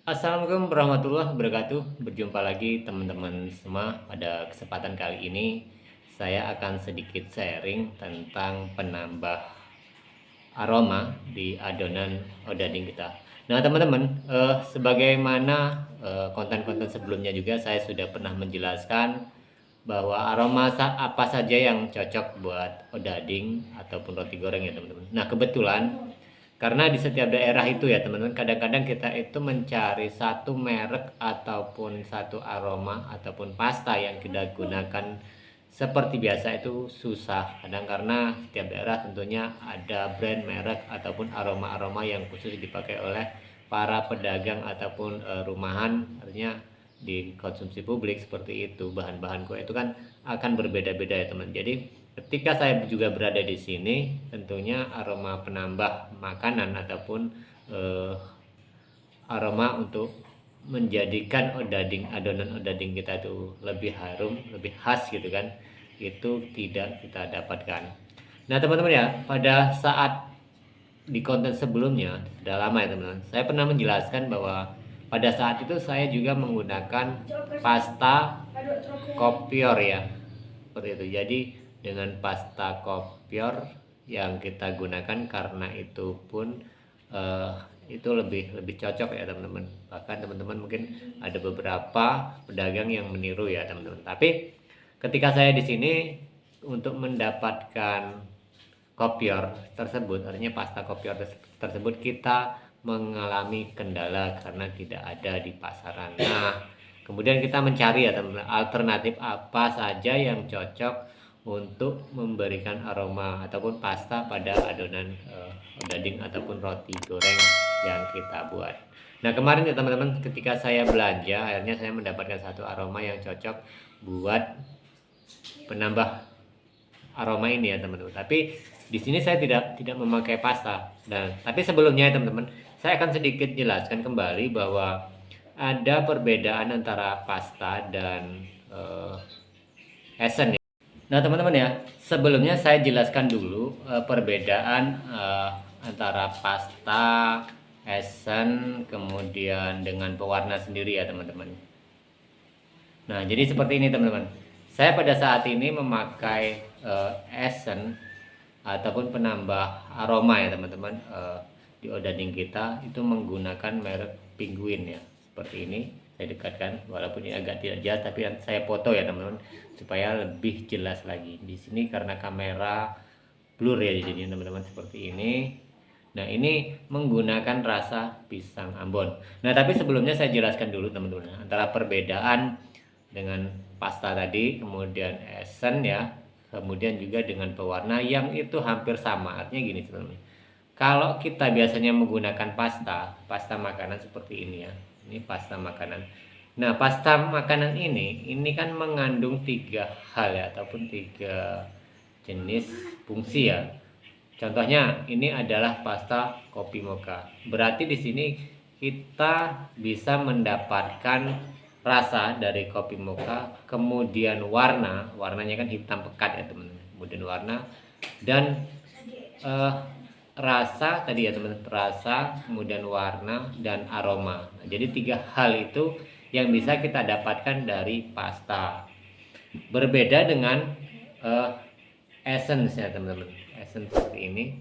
Assalamualaikum warahmatullahi wabarakatuh. Berjumpa lagi teman-teman semua. Pada kesempatan kali ini saya akan sedikit sharing tentang penambah aroma di adonan odading kita. Nah teman-teman, sebagaimana konten-konten sebelumnya juga saya sudah pernah menjelaskan bahwa aroma apa saja yang cocok buat odading ataupun roti goreng ya teman-teman. Nah kebetulan karena di setiap daerah itu ya teman-teman, kadang-kadang kita itu mencari satu merek ataupun satu aroma ataupun pasta yang kita gunakan seperti biasa itu susah. Kadang karena setiap daerah tentunya ada brand merek ataupun aroma-aroma yang khusus dipakai oleh para pedagang ataupun rumahan, artinya di konsumsi publik seperti itu. Bahan-bahan kue itu kan akan berbeda-beda ya teman. Jadi ketika saya juga berada di sini, tentunya aroma penambah makanan ataupun aroma untuk menjadikan adonan odading kita itu lebih harum, lebih khas gitu kan, itu tidak kita dapatkan. Nah teman-teman ya, pada saat di konten sebelumnya, sudah lama ya teman-teman, saya pernah menjelaskan bahwa pada saat itu saya juga menggunakan pasta kopior ya, seperti itu. Jadi dengan pasta kopior yang kita gunakan, karena itu pun itu lebih cocok ya teman-teman. Bahkan teman-teman mungkin ada beberapa pedagang yang meniru ya teman-teman. Tapi ketika saya di sini untuk mendapatkan kopior tersebut, artinya pasta kopior tersebut, kita mengalami kendala karena tidak ada di pasaran. Nah kemudian kita mencari ya teman-teman, alternatif apa saja yang cocok untuk memberikan aroma ataupun pasta pada adonan daging ataupun roti goreng yang kita buat. Nah kemarin ya teman-teman, ketika saya belanja, akhirnya saya mendapatkan satu aroma yang cocok buat penambah aroma ini ya teman-teman. Tapi di sini saya tidak memakai pasta. Dan tapi sebelumnya ya teman-teman, saya akan sedikit jelaskan kembali bahwa ada perbedaan antara pasta dan esen ya. Nah teman-teman ya, sebelumnya saya jelaskan dulu perbedaan antara pasta, esen, kemudian dengan pewarna sendiri ya teman-teman. Nah jadi seperti ini teman-teman, saya pada saat ini memakai esen ataupun penambah aroma ya teman-teman, di odading kita itu menggunakan merek Penguin ya, seperti ini. Saya dekatkan, walaupun ini agak tidak jelas, tapi saya foto ya teman-teman supaya lebih jelas lagi. Di sini karena kamera blur ya, jadi teman-teman seperti ini. Nah ini menggunakan rasa pisang Ambon. Nah tapi sebelumnya saya jelaskan dulu teman-teman antara perbedaan dengan pasta tadi, kemudian esen ya, kemudian juga dengan pewarna yang itu hampir sama. Artinya gini teman-teman, kalau kita biasanya menggunakan pasta makanan seperti ini ya, ini pasta makanan. Nah pasta makanan ini kan mengandung 3 hal ya, ataupun 3 jenis fungsi ya. Contohnya ini adalah pasta kopi mocha. Berarti di sini kita bisa mendapatkan rasa dari kopi mocha, kemudian warnanya kan hitam pekat ya teman-teman. Kemudian warna dan rasa tadi ya teman-teman, rasa, kemudian warna dan aroma. Jadi 3 hal itu yang bisa kita dapatkan dari pasta. Berbeda dengan essence ya teman-teman. Essence seperti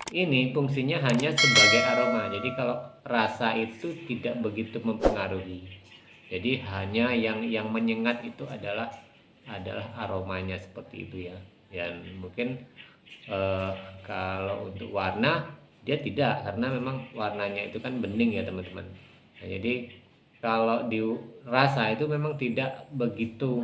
ini fungsinya hanya sebagai aroma. Jadi kalau rasa itu tidak begitu mempengaruhi. Jadi hanya yang menyengat itu adalah aromanya, seperti itu ya. Dan mungkin kalau untuk warna dia tidak, karena memang warnanya itu kan bening ya teman-teman. Nah, jadi kalau di rasa itu memang tidak begitu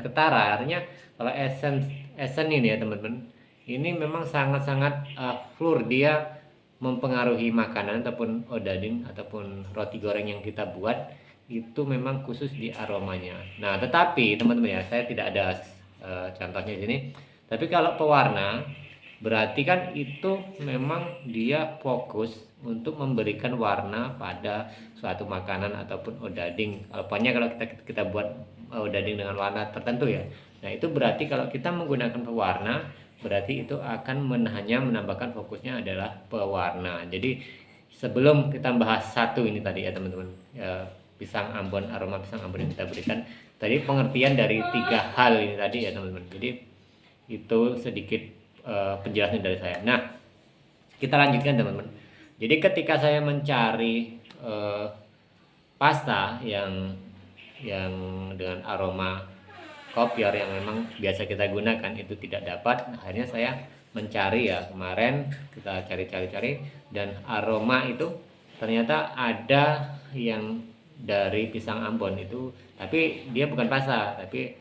ketara. Artinya kalau esen ini ya teman-teman, ini memang sangat-sangat fluor, dia mempengaruhi makanan ataupun odading ataupun roti goreng yang kita buat, itu memang khusus di aromanya. Nah tetapi teman-teman ya, saya tidak ada contohnya di sini. Tapi kalau pewarna berarti kan itu memang dia fokus untuk memberikan warna pada suatu makanan ataupun odading. Pokoknya kalau kita buat odading dengan warna tertentu ya. Nah itu berarti kalau kita menggunakan pewarna, berarti itu akan hanya menambahkan fokusnya adalah pewarna. Jadi sebelum kita bahas satu ini tadi ya teman-teman, pisang Ambon, aroma pisang Ambon yang kita berikan tadi, pengertian dari 3 hal ini tadi ya teman-teman. Jadi itu sedikit penjelasan dari saya. Nah, kita lanjutkan teman-teman. Jadi ketika saya mencari pasta yang dengan aroma kopior yang memang biasa kita gunakan itu tidak dapat, akhirnya saya mencari ya, kemarin kita cari-cari dan aroma itu ternyata ada yang dari pisang Ambon itu, tapi dia bukan pasta tapi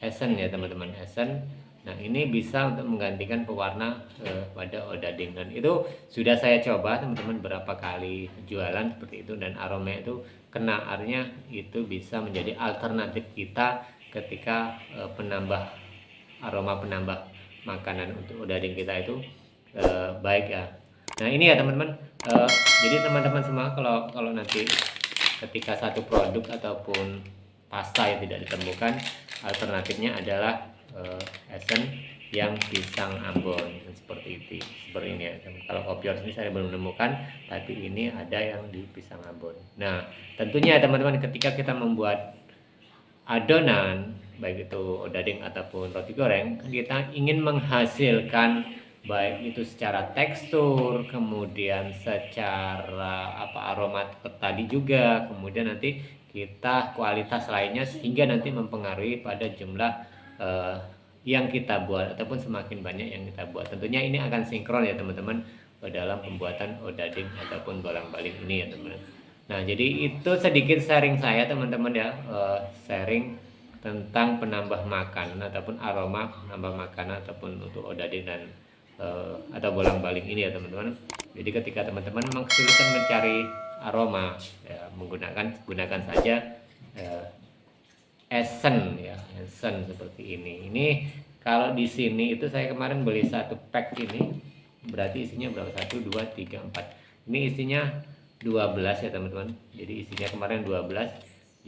esen ya teman-teman, esen. Nah, ini bisa untuk menggantikan pewarna pada odading, dan itu sudah saya coba teman-teman berapa kali jualan seperti itu, dan aroma itu kena, artinya itu bisa menjadi alternatif kita ketika aroma penambah makanan untuk odading kita itu baik ya. Nah, ini ya teman-teman, jadi teman-teman semua kalau nanti ketika satu produk ataupun pasta yang tidak ditemukan, alternatifnya adalah esen yang pisang Ambon seperti ini ya. Kalau kopior ini saya belum menemukan, tapi ini ada yang di pisang Ambon. Nah, tentunya teman-teman ketika kita membuat adonan baik itu odading ataupun roti goreng, kita ingin menghasilkan baik itu secara tekstur, kemudian secara aroma tadi juga, kemudian nanti kita kualitas lainnya, sehingga nanti mempengaruhi pada jumlah yang kita buat ataupun semakin banyak yang kita buat. Tentunya ini akan sinkron ya teman-teman dalam pembuatan odading ataupun bolang-balik ini ya teman-teman. Nah, jadi itu sedikit sharing saya teman-teman ya, sharing tentang penambah makanan ataupun aroma penambah makanan ataupun untuk odading dan atau bolang-balik ini ya teman-teman. Jadi ketika teman-teman memang kesulitan mencari aroma ya, gunakan saja esen ya, esen seperti ini. Ini kalau di sini itu saya kemarin beli satu pack ini, berarti isinya berapa? 1 2 3 4. Ini isinya 12 ya teman-teman. Jadi isinya kemarin 12.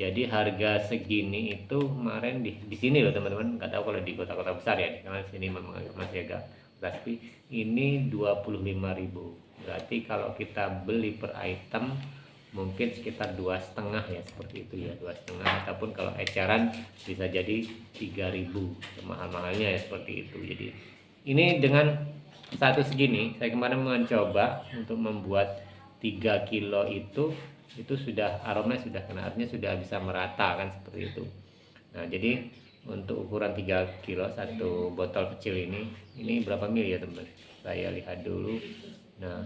Jadi harga segini itu kemarin di sini loh teman-teman. Enggak tahu kalau di kota-kota besar ya, karena sini memang masih agak, tapi ini 25.000. Berarti kalau kita beli per item mungkin sekitar 2,5 ya, seperti itu ya, 2,5, ataupun kalau eceran bisa jadi 3.000, mahal-mahalnya ya seperti itu. Jadi ini dengan satu segini, saya kemarin mencoba untuk membuat 3 kilo itu sudah aromanya sudah kena, artinya sudah bisa merata kan seperti itu. Nah, jadi untuk ukuran 3 kilo satu botol kecil ini berapa mili ya teman? Saya lihat dulu. Nah,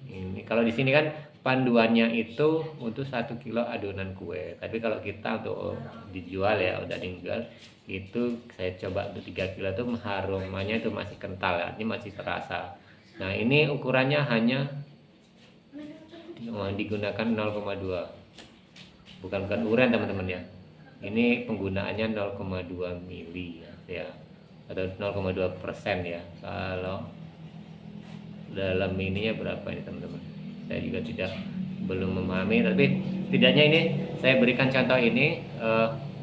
ini kalau di sini kan panduannya itu untuk 1 kilo adonan kue, tapi kalau kita untuk dijual ya, udah dijual itu saya coba untuk 3 kilo itu aromanya itu masih kental ya, ini masih terasa. Nah, ini ukurannya hanya digunakan 0,2, bukan uren teman-teman ya, ini penggunaannya 0,2 mili ya, atau 0,2% ya. Kalau dalam ininya berapa ini teman-teman, saya juga belum memahami, tapi setidaknya ini saya berikan contoh ini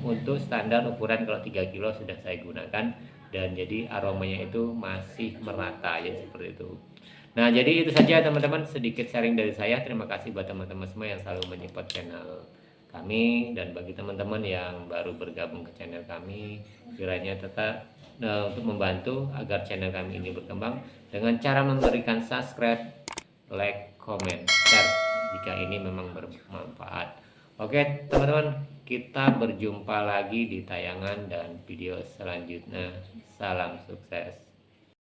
untuk standar ukuran kalau 3 kilo sudah saya gunakan, dan jadi aromanya itu masih merata ya seperti itu. Nah, jadi itu saja teman-teman sedikit sharing dari saya. Terima kasih buat teman-teman semua yang selalu menyupport channel kami, dan bagi teman-teman yang baru bergabung ke channel kami, kiranya tetap untuk membantu agar channel kami ini berkembang dengan cara memberikan subscribe, like, comment, share jika ini memang bermanfaat. Oke teman-teman, kita berjumpa lagi di tayangan dan video selanjutnya. Salam sukses.